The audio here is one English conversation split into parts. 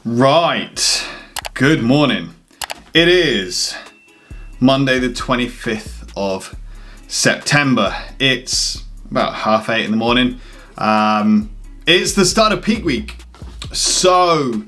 Right, good morning. It is Monday the 25th of September. It's about 8:30 in the morning. It's the start of peak week. So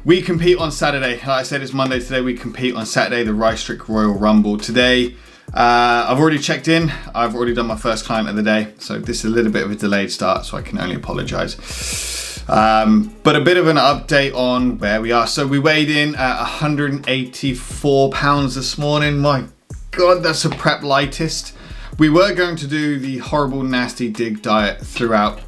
we compete on Saturday. Like I said, it's Monday today. We compete on Saturday, the Rystrick Royal Rumble. Today, I've already checked in. I've already done my first client of the day. So this is a little bit of a delayed start, so I can only apologize. But a bit of an update on where we are. So we weighed in at 184 pounds this morning. My God, that's a prep lightest. We were going to do the horrible, nasty dig diet throughout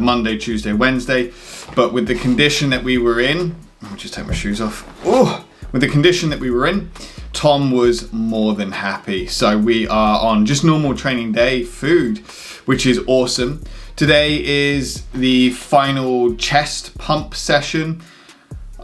Monday, Tuesday, Wednesday. But with the condition that we were in, let me just take my shoes off. Oh, with the condition that we were in, Tom was more than happy. So we are on just normal training day food, which is awesome. Today is the final chest pump session.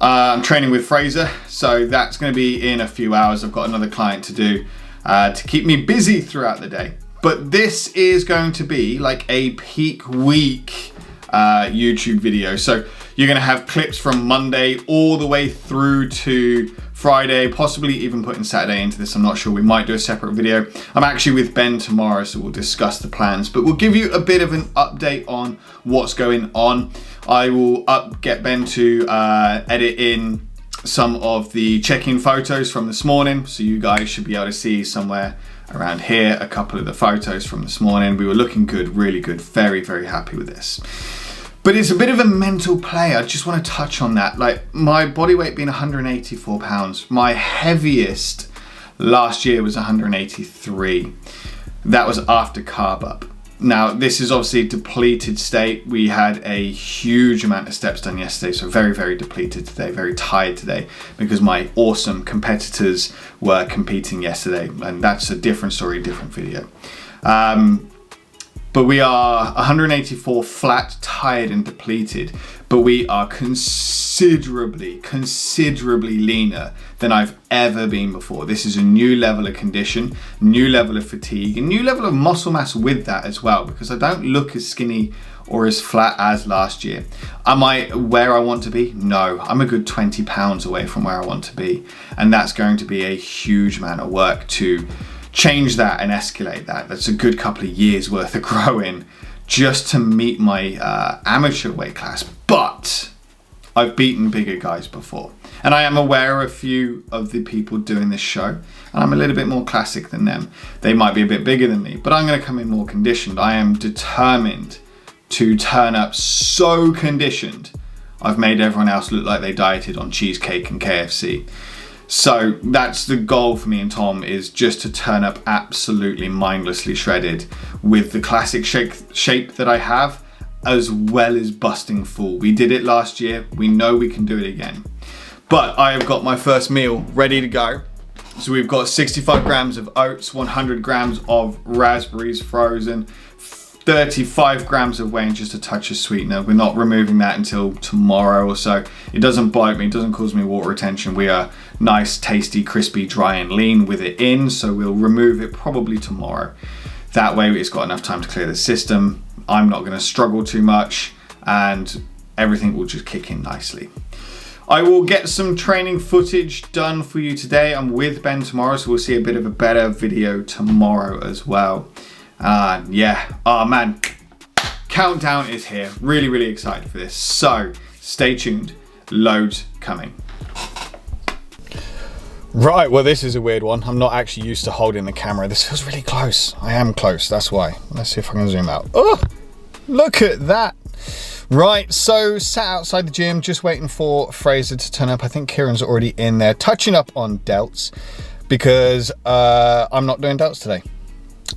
I'm training with Fraser, so that's going to be in a few hours. I've got another client to do to keep me busy throughout the day. But this is going to be like a peak week YouTube video. So you're going to have clips from Monday all the way through to Friday, possibly even putting Saturday into this. I'm not sure. We might do a separate video. I'm actually with Ben tomorrow, so we'll discuss the plans, but we'll give you a bit of an update on what's going on. I will get Ben to edit in some of the check-in photos from this morning, so you guys should be able to see somewhere around here a couple of the photos from this morning. We were looking good, really good, very, very happy with this. But it's a bit of a mental play. I just want to touch on that. Like my body weight being 184 pounds. My heaviest last year was 183. That was after carb up. Now this is obviously a depleted state. We had a huge amount of steps done yesterday. So very, very depleted today, very tired today because my awesome competitors were competing yesterday. And that's a different story, different video. But we are 184 flat, tired and depleted, but we are considerably leaner than I've ever been before. This is a new level of condition, new level of fatigue, and new level of muscle mass with that as well, because I don't look as skinny or as flat as last year. Am I where I want to be? No, I'm a good 20 pounds away from where I want to be. And that's going to be a huge amount of work to change that and escalate that. That's a good couple of years worth of growing just to meet my amateur weight class. But I've beaten bigger guys before. And I am aware of a few of the people doing this show. And I'm a little bit more classic than them. They might be a bit bigger than me, but I'm going to come in more conditioned. I am determined to turn up so conditioned. I've made everyone else look like they dieted on cheesecake and KFC. So that's the goal for me and Tom, is just to turn up absolutely mindlessly shredded with the classic shape that I have, as well as busting full. We did it last year. We know we can do it again. But I have got my first meal ready to go. So we've got 65 grams of oats, 100 grams of raspberries frozen, 35 grams of whey and just a touch of sweetener. We're not removing that until tomorrow or so. It doesn't bite me, it doesn't cause me water retention. We are nice, tasty, crispy, dry and lean with it in, so we'll remove it probably tomorrow. That way it's got enough time to clear the system. I'm not going to struggle too much and everything will just kick in nicely. I will get some training footage done for you today. I'm with Ben tomorrow, so we'll see a bit of a better video tomorrow as well. Yeah, oh man, countdown is here. Really, really excited for this. So stay tuned, loads coming. Right, well this is a weird one. I'm not actually used to holding the camera. This feels really close. I am close, that's why. Let's see if I can zoom out. Oh, look at that. Right, so sat outside the gym, just waiting for Fraser to turn up. I think Kieran's already in there, touching up on delts, because I'm not doing delts today.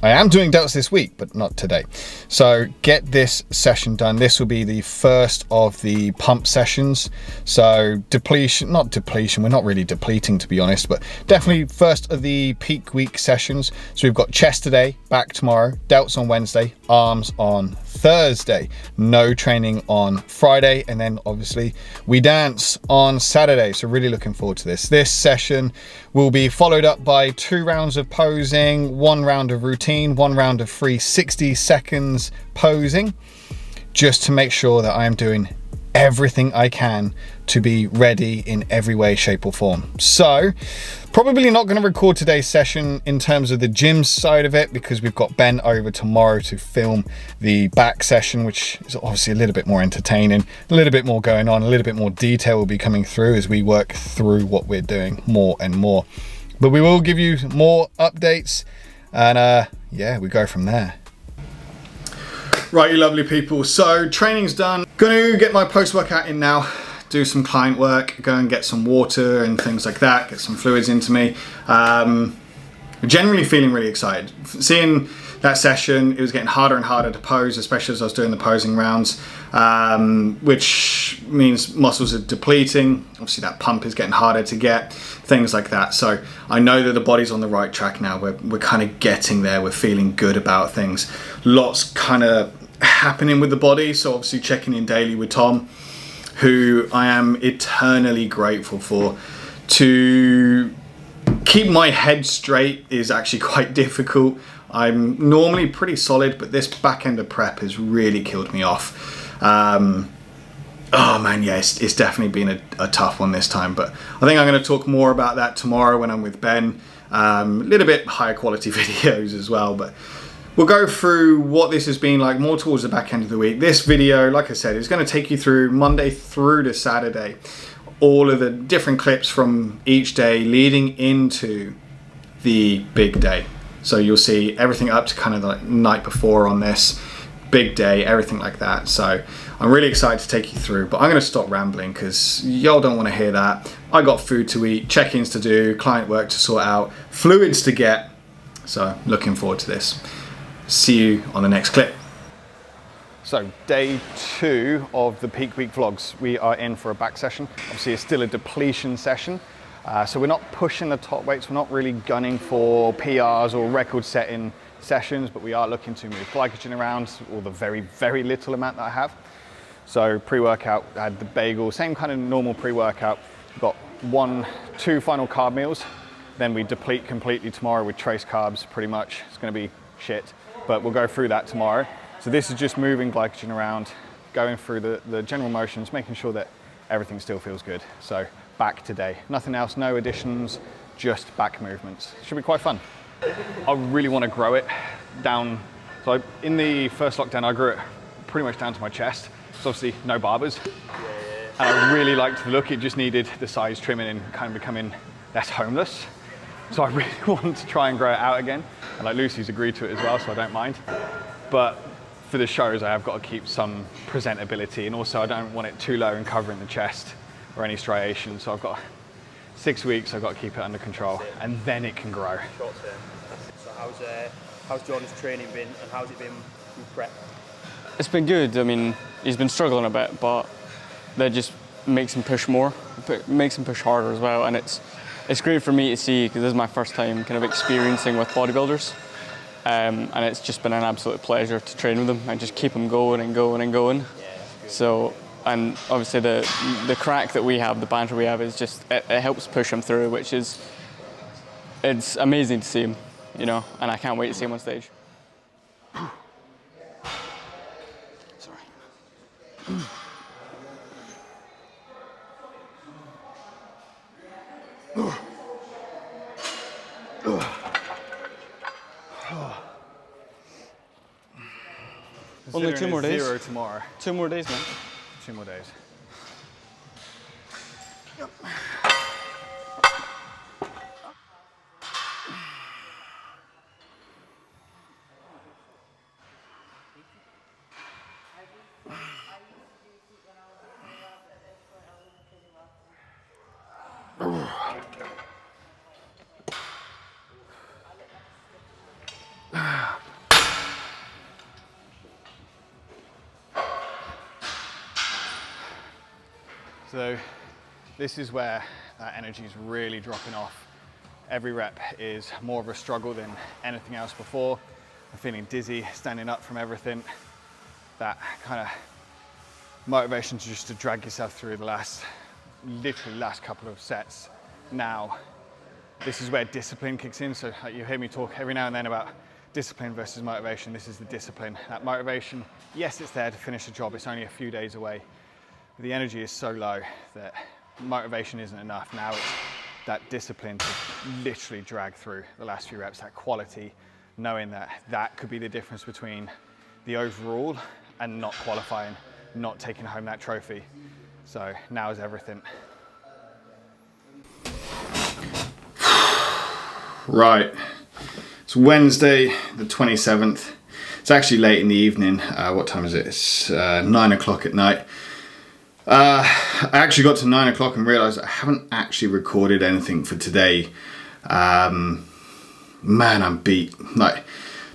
I am doing delts this week, but not today. So get this session done. This will be the first of the pump sessions. So depletion, not depletion, we're not really depleting to be honest, but definitely first of the peak week sessions. So we've got chest today, back tomorrow, delts on Wednesday, arms on Thursday, no training on Friday, and then obviously we dance on Saturday. So really looking forward to this. This session will be followed up by 2 rounds of posing, 1 round of routine, 1 round of free 60 seconds posing, just to make sure that I am doing everything I can to be ready in every way, shape or form. So probably not going to record today's session in terms of the gym side of it, because we've got Ben over tomorrow to film the back session, which is obviously a little bit more entertaining, a little bit more going on, a little bit more detail will be coming through as we work through what we're doing more and more. But we will give you more updates, and yeah, we go from there. Right, you lovely people. So training's done. Gonna get my post-workout in now, do some client work, go and get some water and things like that, get some fluids into me. Generally feeling really excited. Seeing that session, it was getting harder and harder to pose, especially as I was doing the posing rounds, which means muscles are depleting. Obviously that pump is getting harder to get, things like that. So I know that the body's on the right track now. We're kind of getting there. We're feeling good about things. Lots kind of happening with the body. So obviously checking in daily with Tom, who I am eternally grateful for. To keep my head straight is actually quite difficult. I'm normally pretty solid, but this back end of prep has really killed me off. Oh man, yeah, it's definitely been a tough one this time, but I think I'm going to talk more about that tomorrow when I'm with Ben. A little bit higher quality videos as well, but we'll go through what this has been like more towards the back end of the week. This video, like I said, is going to take you through Monday through to Saturday, all of the different clips from each day leading into the big day. So you'll see everything up to kind of the night before on this big day, everything like that. So I'm really excited to take you through, but I'm going to stop rambling because y'all don't want to hear that. I got food to eat, check-ins to do, client work to sort out, fluids to get. So looking forward to this. See you on the next clip. So day 2 of the peak week vlogs. We are in for a back session. Obviously it's still a depletion session. So we're not pushing the top weights. We're not really gunning for PRs or record setting sessions, but we are looking to move glycogen around, or the very, very little amount that I have. So pre-workout, I had the bagel, same kind of normal pre-workout. Got 2 final carb meals. Then we deplete completely tomorrow with trace carbs, pretty much. It's gonna be shit, but we'll go through that tomorrow. So this is just moving glycogen around, going through the general motions, making sure that everything still feels good. So back today, nothing else, no additions, just back movements. Should be quite fun. I really want to grow it down. So in the first lockdown, I grew it pretty much down to my chest. So obviously no barbers. And I really liked the look. It just needed the size trimming and kind of becoming less homeless. So I really want to try and grow it out again. And like Lucy's agreed to it as well, so I don't mind. But for the shows, I have got to keep some presentability, and also I don't want it too low and covering the chest or any striation. So I've got 6 weeks, I've got to keep it under control, and then it can grow. Short term. So how's Jordan's training been, and how's it been with prep? It's been good. I mean, he's been struggling a bit, but that just makes him push more, makes him push harder as well. And it's great for me to see, because this is my first time kind of experiencing with bodybuilders. And it's just been an absolute pleasure to train with him and just keep him going and going and going. Yeah, so, and obviously the crack that we have, the banter we have, is just, it helps push him through, which is, it's amazing to see him, you know, and I can't wait to see him on stage. Sorry. Only 2 more days. 0 tomorrow. 2 more days, man. 2 more days. Yep. So this is where energy is really dropping off. Every rep is more of a struggle than anything else before. I'm feeling dizzy, standing up from everything. That kind of motivation to just to drag yourself through the literally last couple of sets. Now, this is where discipline kicks in. So you hear me talk every now and then about discipline versus motivation. This is the discipline. That motivation, yes, it's there to finish the job. It's only a few days away. the energy is so low that motivation isn't enough. Now it's that discipline to literally drag through the last few reps, that quality, knowing that that could be the difference between the overall and not qualifying, not taking home that trophy. So now is everything. Right, it's Wednesday the 27th. It's actually late in the evening. What time is it? It's 9 o'clock at night. I actually got to 9 o'clock and realized I haven't actually recorded anything for today. Man, I'm beat. Like,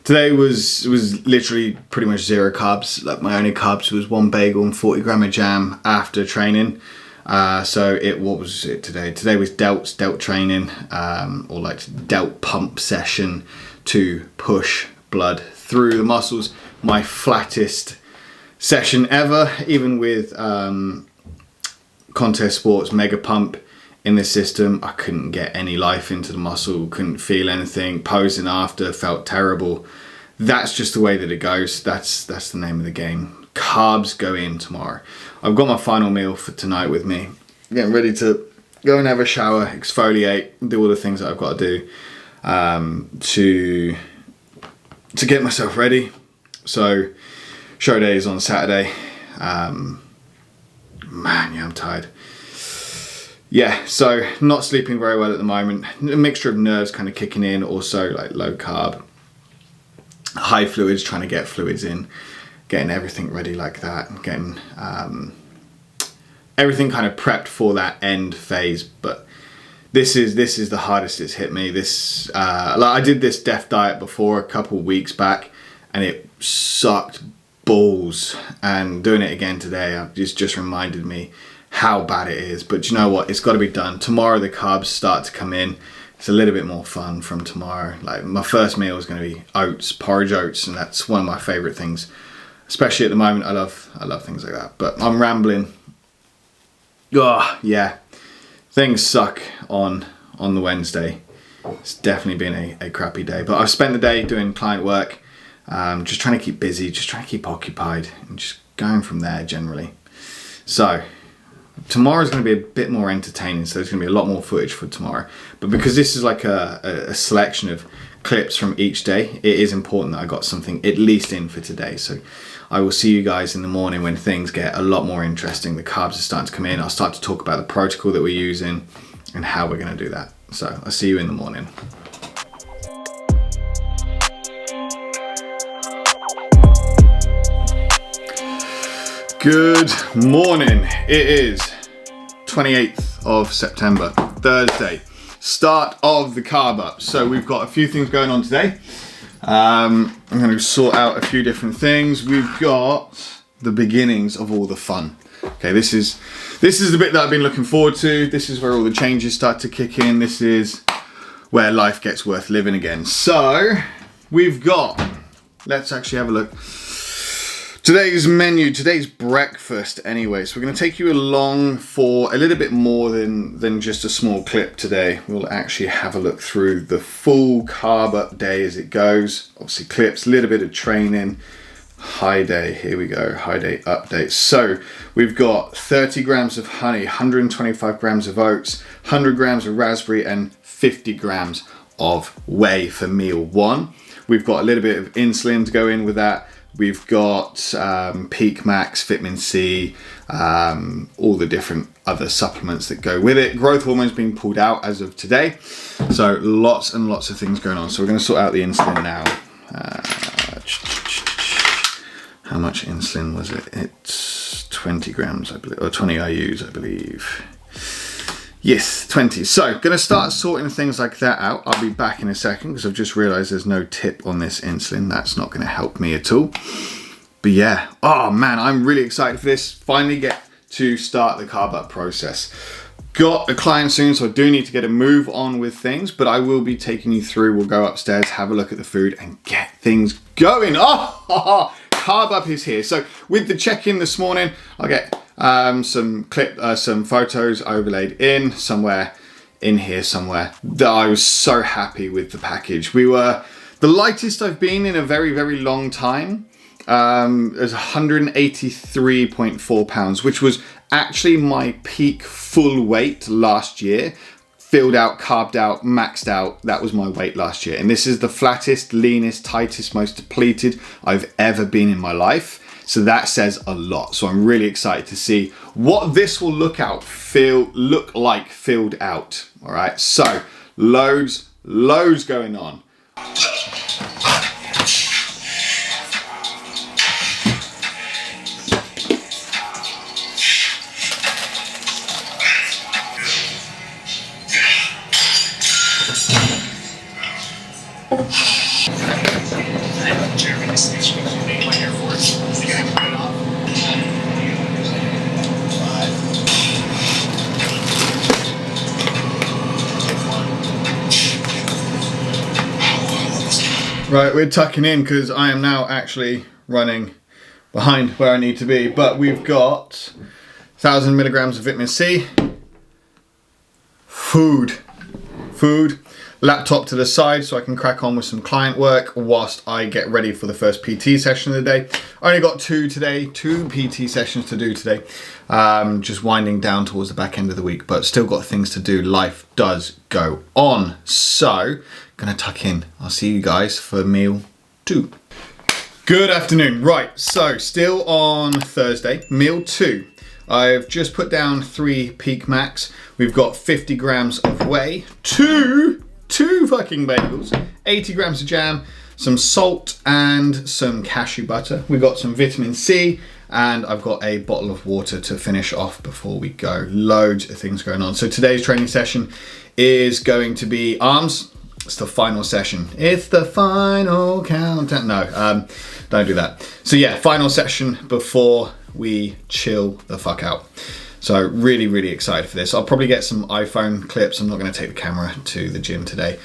today was literally pretty much zero carbs. Like, my only carbs was 1 bagel and 40 gram of jam after training. So what was it today? Today was delt training, or like delt pump session to push blood through the muscles. My flattest session ever, even with Contest Sports Mega Pump in this system. I couldn't get any life into the muscle, couldn't feel anything. Posing after felt terrible. That's just the way that it goes. That's the name of the game. Carbs go in tomorrow. I've got my final meal for tonight with me. Getting ready to go and have a shower, exfoliate, do all the things that I've got to do to get myself ready. So show day is on Saturday. Man, yeah, I'm tired. Yeah, so not sleeping very well at the moment. A mixture of nerves kind of kicking in, also like low carb, high fluids, trying to get fluids in, getting everything ready like that, getting everything kind of prepped for that end phase. But this is the hardest it's hit me. Like I did this DEF diet before a couple weeks back, and it sucked balls. And doing it again today, just reminded me how bad it is. But you know what? It's got to be done. Tomorrow the carbs start to come in. It's a little bit more fun from tomorrow. Like, my first meal is going to be oats, porridge oats, and that's one of my favorite things. Especially at the moment, I love things like that. But I'm rambling. Oh, yeah. Things suck on the Wednesday. It's definitely been a crappy day. But I've spent the day doing client work, just trying to keep busy, just trying to keep occupied, and just going from there generally. So tomorrow's going to be a bit more entertaining, so there's going to be a lot more footage for tomorrow. But because this is like a selection of clips from each day, it is important that I got something at least in for today. So I will see you guys in the morning when things get a lot more interesting. The carbs are starting to come in. I'll start to talk about the protocol that we're using and how we're going to do that. So I'll see you in the morning. Good morning. It is 28th of September, Thursday, start of the carb up. So we've got a few things going on today. I'm going to sort out a few different things. We've got the beginnings of all the fun. Okay, this is the bit that I've been looking forward to. This is where all the changes start to kick in. This is where life gets worth living again. So we've got, let's actually have a look. Today's menu, today's breakfast anyway. So we're going to take you along for a little bit more than just a small clip today. We'll actually have a look through the full carb up day as it goes. Obviously clips, a little bit of training. High day, here we go, high day update. So we've got 30 grams of honey, 125 grams of oats, 100 grams of raspberry, and 50 grams of whey for meal one. We've got a little bit of insulin to go in with that. We've got Peak Max, Vitamin C, all the different other supplements that go with it. Growth hormone's being pulled out as of today. So lots and lots of things going on. So we're going to sort out the insulin now. How much insulin was it? It's 20 grams, I believe, or 20 IUs, I believe. Yes, 20. So, going to start sorting things like that out. I'll be back in a second because I've just realized there's no tip on this insulin. That's not going to help me at all. But yeah, oh man, I'm really excited for this. Finally get to start the carb up process. Got a client soon, so I do need to get a move on with things, but I will be taking you through. We'll go upstairs, have a look at the food and get things going. Oh, carb up is here. So with the check-in this morning, I'll get some photos overlaid in somewhere in here somewhere. I was so happy with the package. We were the lightest I've been in a very, very long time. It was 183.4 pounds, which was actually my peak full weight last year. Filled out, carved out, maxed out. That was my weight last year. And this is the flattest, leanest, tightest, most depleted I've ever been in my life. So that says a lot. So I'm really excited to see what this will look like filled out. All right, so loads going on. Right, we're tucking in because I am now actually running behind where I need to be. But we've got 1,000 milligrams of vitamin C, food, laptop to the side so I can crack on with some client work whilst I get ready for the first PT session of the day. I only got two PT sessions to do today. Just winding down towards the back end of the week, but still got things to do. Life does go on. So, gonna tuck in. I'll see you guys for meal 2. Good afternoon. Right, so still on Thursday, meal 2. I've just put down 3 peak max. We've got 50 grams of whey, two fucking bagels, 80 grams of jam, some salt and some cashew butter. We've got some vitamin C and I've got a bottle of water to finish off before we go. Loads of things going on. So today's training session is going to be arms. It's the final session. It's the final countdown. No, don't do that. So yeah, final session before we chill the fuck out. So really excited for this. I'll probably get some iPhone clips. I'm not going to take the camera to the gym today.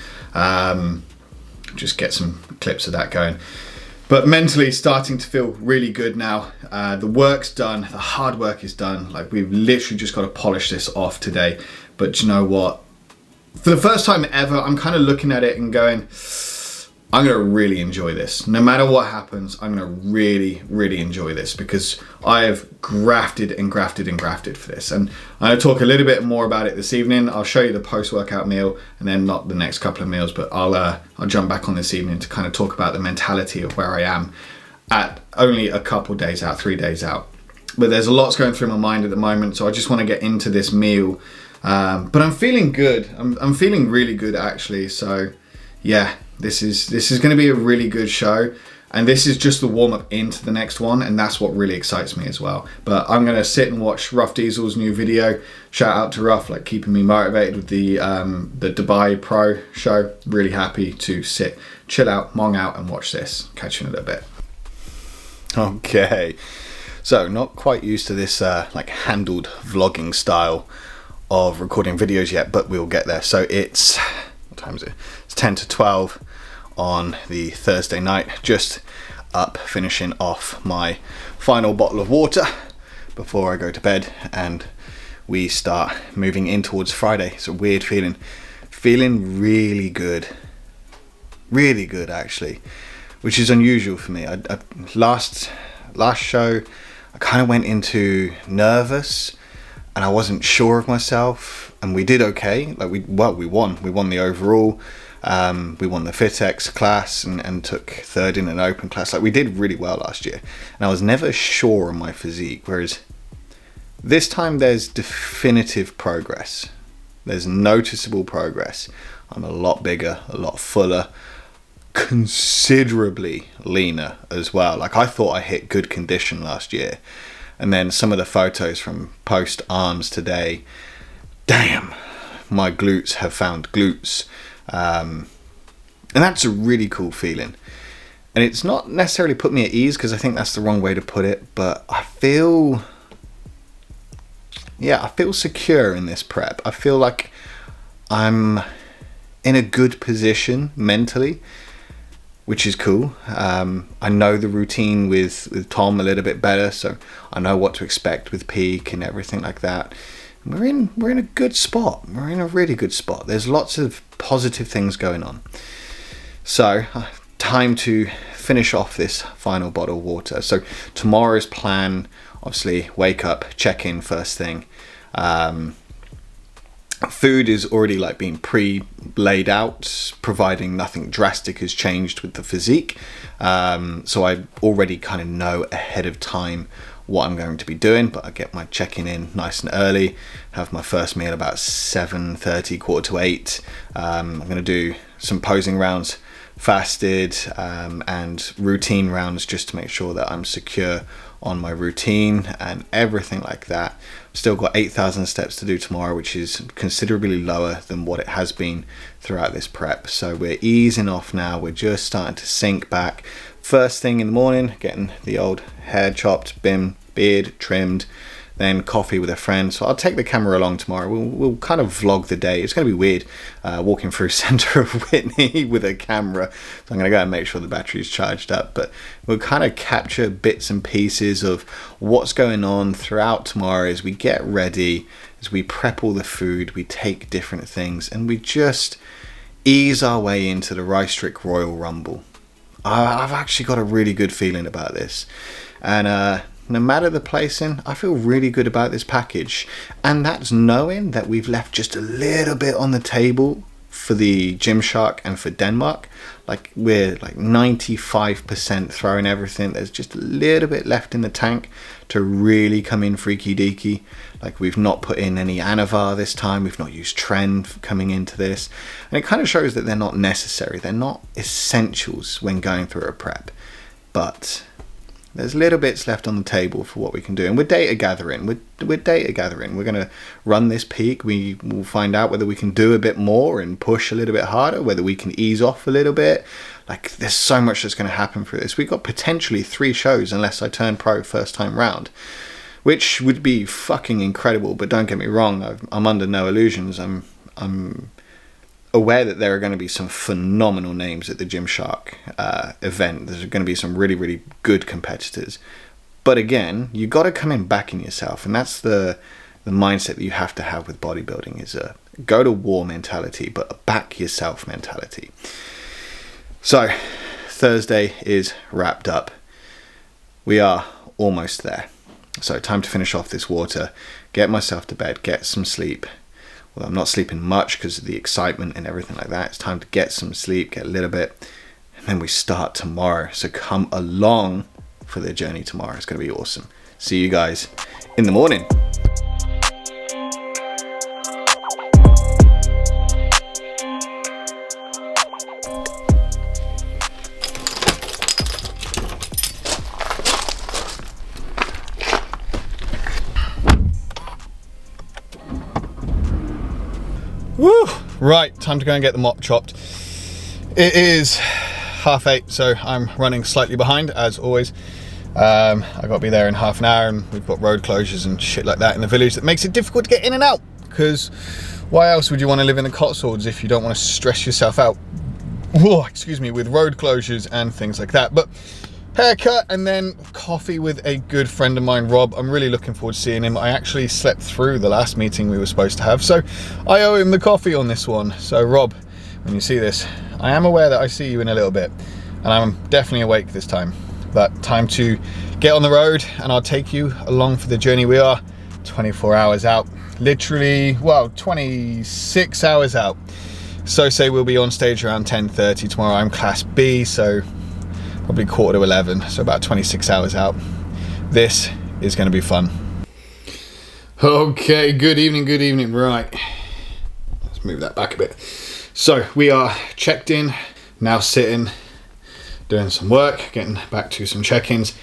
Just get some clips of that going. But mentally starting to feel really good now. The work's done. The hard work is done. Like we've literally just got to polish this off today. But you know what? For the first time ever, I'm kind of looking at it and going, I'm going to really enjoy this. No matter what happens, I'm going to really enjoy this because I have grafted for this. And I'm going to talk a little bit more about it this evening. I'll show you the post-workout meal and then not the next couple of meals, but I'll jump back on this evening to kind of talk about the mentality of where I am at only a couple days out, 3 days out. But there's a lot's going through my mind at the moment, so I just want to get into this meal. But I'm feeling good. I'm feeling really good actually. So yeah. This is going to be a really good show, and this is just the warm up into the next one, and that's what really excites me as well. But I'm going to sit and watch Ruff Diesel's new video. Shout out to Ruff, like keeping me motivated with the Dubai Pro show. Really happy to sit, chill out, mong out, and watch this. Catch you in a little bit. Okay, so not quite used to this like handled vlogging style of recording videos yet, but we'll get there. So it's, what time is it? It's 10 to 12 on the Thursday night, just up finishing off my final bottle of water before I go to bed and we start moving in towards Friday. It's a weird feeling really good actually, which is unusual for me. Last show I kind of went into nervous and I wasn't sure of myself, and we did okay. Like we won the overall. We won the FitX class and took 3rd in an open class. Like we did really well last year, and I was never sure on my physique. Whereas this time there's definitive progress. There's noticeable progress. I'm a lot bigger, a lot fuller, considerably leaner as well. Like I thought I hit good condition last year, and then some of the photos from post arms today, damn, my glutes have found glutes. And that's a really cool feeling, and it's not necessarily put me at ease because I think that's the wrong way to put it, but I feel secure in this prep. I feel like I'm in a good position mentally, which is cool. I know the routine with Tom a little bit better, so I know what to expect with peak and everything like that. We're in a good spot. We're in a really good spot. There's lots of positive things going on. So time to finish off this final bottle of water. So tomorrow's plan obviously wake up, check in first thing. Food is already like being pre-laid out, providing nothing drastic has changed with the physique. So I already kind of know ahead of time what I'm going to be doing, but I get my check-in in nice and early, have my first meal about 7:30, 7:45. I'm going to do some posing rounds, fasted, and routine rounds just to make sure that I'm secure on my routine and everything like that. Still got 8,000 steps to do tomorrow, which is considerably lower than what it has been throughout this prep. So we're easing off now. We're just starting to sink back. First thing in the morning, getting the old hair chopped, beard trimmed, then coffee with a friend. So I'll take the camera along tomorrow. We'll kind of vlog the day. It's going to be weird walking through centre of Witney with a camera. So I'm going to go and make sure the battery's charged up. But we'll kind of capture bits and pieces of what's going on throughout tomorrow as we get ready, as we prep all the food, we take different things, and we just ease our way into the Ryestrick Royal Rumble. I've actually got a really good feeling about this. And no matter the placing, I feel really good about this package. And that's knowing that we've left just a little bit on the table for the Gymshark and for Denmark. Like we're like 95% throwing everything. There's just a little bit left in the tank to really come in freaky deaky. Like we've not put in any Anavar this time. We've not used Trend coming into this. And it kind of shows that they're not necessary. They're not essentials when going through a prep. But there's little bits left on the table for what we can do. And we're data gathering. We're data gathering. We're going to run this peak. We will find out whether we can do a bit more and push a little bit harder, whether we can ease off a little bit. Like there's so much that's going to happen through this. We've got potentially 3 shows unless I turn pro first time round, which would be fucking incredible. But don't get me wrong, I'm under no illusions. I'm aware that there are going to be some phenomenal names at the Gymshark event. There's going to be some really, really good competitors. But again, you got to come in backing yourself. And that's the mindset that you have to have with bodybuilding, is a go to war mentality, but a back yourself mentality. So Thursday is wrapped up. We are almost there. So time to finish off this water, get myself to bed, get some sleep. Well, I'm not sleeping much because of the excitement and everything like that. It's time to get some sleep, get a little bit, and then we start tomorrow. So come along for the journey tomorrow. It's going to be awesome. See you guys in the morning. Woo! Right, time to go and get the mop chopped. It is 8:30, so I'm running slightly behind as always. I got to be there in half an hour, and we've got road closures and shit like that in the village that makes it difficult to get in and out. Because why else would you want to live in the Cotswolds if you don't want to stress yourself out? Whoa, excuse me, with road closures and things like that. But haircut and then coffee with a good friend of mine, Rob. I'm really looking forward to seeing him. I actually slept through the last meeting we were supposed to have, so I owe him the coffee on this one. So Rob, when you see this, I am aware that I see you in a little bit, and I'm definitely awake this time. But time to get on the road, and I'll take you along for the journey. We are 24 hours out, literally, well, 26 hours out. So say we'll be on stage around 10:30 tomorrow. I'm class B, so probably 10:45, so about 26 hours out. This is going to be fun. Okay, good evening, right. Let's move that back a bit. So we are checked in, now sitting, doing some work, getting back to some check-ins,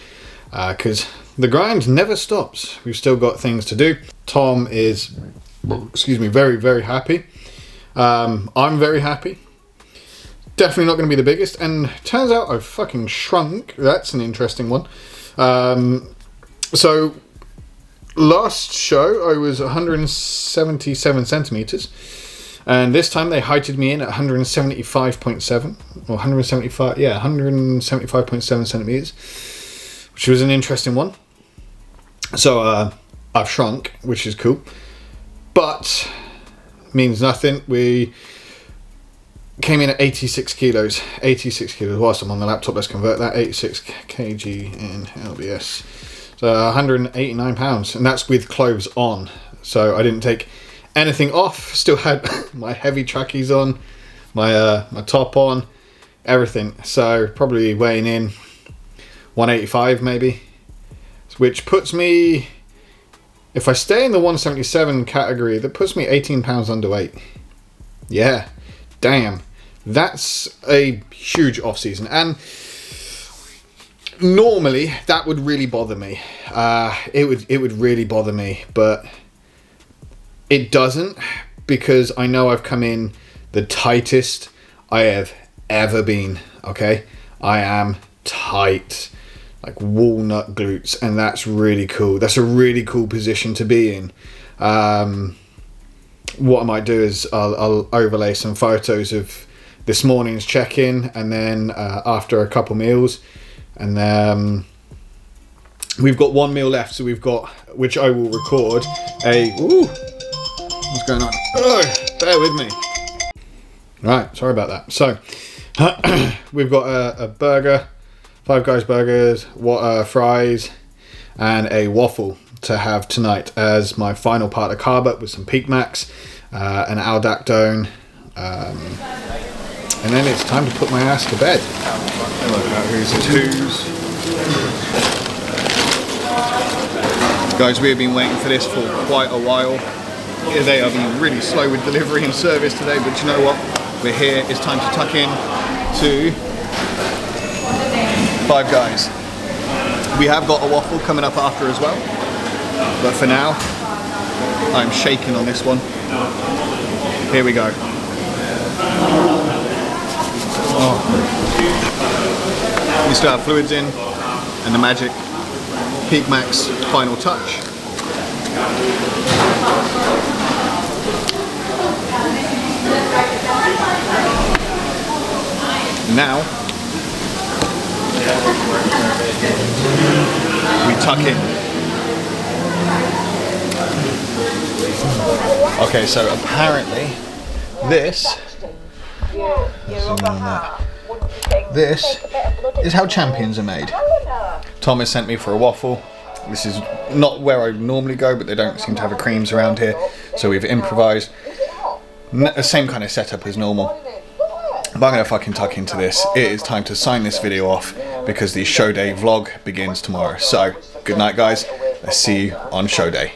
because the grind never stops. We've still got things to do. Tom is, excuse me, very, very happy. I'm very happy. Definitely not going to be the biggest, and turns out I've fucking shrunk. That's an interesting one. So last show I was 177 centimeters, and this time they heighted me in at 175.7 or 175, yeah, 175.7 centimeters, which was an interesting one. So I've shrunk, which is cool, but means nothing. We came in at 86 kilos. Whilst I'm on the laptop, let's convert that. 86 kg in LBS. So 189 pounds, and that's with clothes on. So I didn't take anything off. Still had my heavy trackies on, my top on, everything. So probably weighing in 185 maybe, which puts me, if I stay in the 177 category, that puts me 18 pounds underweight. Yeah, damn, that's a huge off season. And normally that would really bother me. It would really bother me, but it doesn't, because I know I've come in the tightest I have ever been. Okay, I am tight, like walnut glutes, and that's really cool. That's a really cool position to be in. What I might do is I'll overlay some photos of this morning's check-in, and then after a couple meals, and then we've got one meal left, so we've got, which I will record a, ooh, what's going on? Oh, bear with me. Right, sorry about that. So we've got a burger, Five Guys burgers, fries, and a waffle to have tonight as my final part of carb up, with some Peak Max, an Aldactone, and then it's time to put my ass to bed. Who's at who's. Guys, we have been waiting for this for quite a while. They have been really slow with delivery and service today, but you know what? We're here. It's time to tuck in to Five Guys. We have got a waffle coming up after as well, but for now, I'm shaking on this one. Here we go. Oh. We still have fluids in, and the magic Peak Max final touch. Now we tuck in. Okay, so apparently this is how champions are made. Tom has sent me for a waffle. This is not where I normally go, but they don't seem to have a creams around here, so we've improvised. The same kind of setup as normal. But I'm going to fucking tuck into this. It is time to sign this video off, because the show day vlog begins tomorrow. So, good night guys. Let's see you on show day.